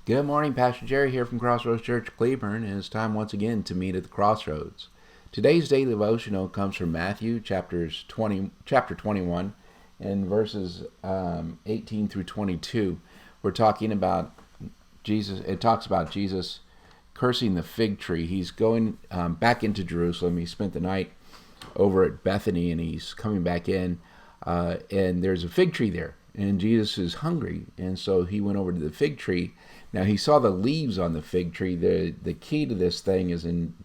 Good morning, Pastor Jerry here from Crossroads Church, Cleburne, and it's time once again to meet at the Crossroads. Today's daily devotional comes from Matthew chapter 21 and verses 18 through 22. We're talking about Jesus. It talks about Jesus cursing the fig tree. He's going back into Jerusalem. He spent the night over at Bethany, and he's coming back in, and there's a fig tree there. And Jesus is hungry, and so he went over to the fig tree. Now he saw the leaves on the fig tree. The key to this thing is in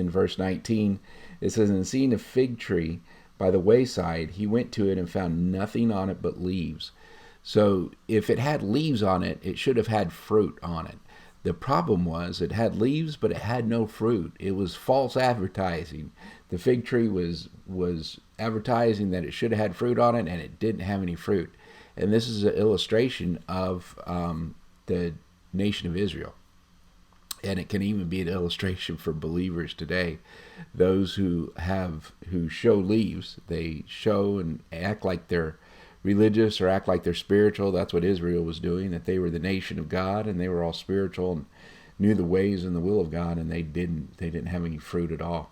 verse 19. It says, "And seeing a fig tree by the wayside, he went to it and found nothing on it but leaves." So if it had leaves on it, it should have had fruit on it. The problem was it had leaves, but it had no fruit. It was false advertising. The fig tree was advertising that it should have had fruit on it, and it didn't have any fruit. And this is an illustration of the nation of Israel. And it can even be an illustration for believers today. Those who show leaves, they show and act like they're religious or act like they're spiritual. That's what Israel was doing, that they were the nation of God and they were all spiritual and knew the ways and the will of God, and they didn't have any fruit at all.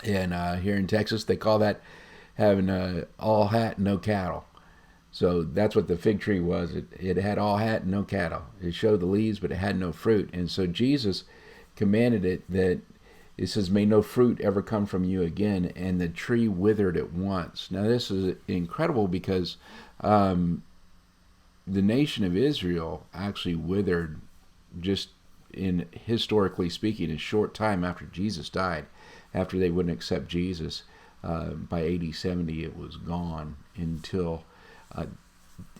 And here in Texas, they call that having all hat and no cattle. So that's what the fig tree was. It had all hat and no cattle. It showed the leaves, but it had no fruit. And so Jesus commanded it that it says, "May no fruit ever come from you again." And the tree withered at once. Now this is incredible because the nation of Israel actually withered just in, historically speaking, a short time after Jesus died, after they wouldn't accept Jesus. By AD 70, it was gone until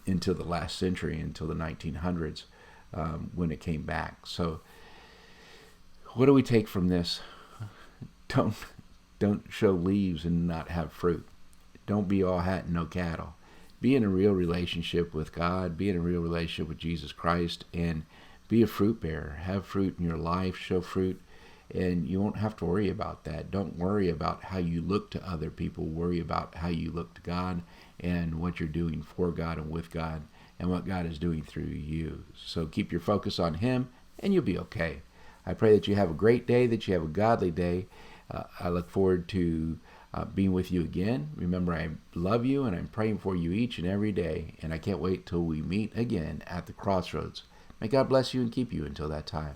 the last century, until the 1900s, when it came back. So what do we take from this? Don't show leaves and not have fruit. Don't be all hat and no cattle. Be in a real relationship with God. Be in a real relationship with Jesus Christ, and be a fruit bearer. Have fruit in your life. Show fruit, and you won't have to worry about that. Don't worry about how you look to other people. Worry about how you look to God and what you're doing for God and with God and what God is doing through you. So keep your focus on Him, and you'll be okay. I pray that you have a great day, that you have a godly day. I look forward to being with you again. Remember, I love you, and I'm praying for you each and every day, and I can't wait till we meet again at the Crossroads. May God bless you and keep you until that time.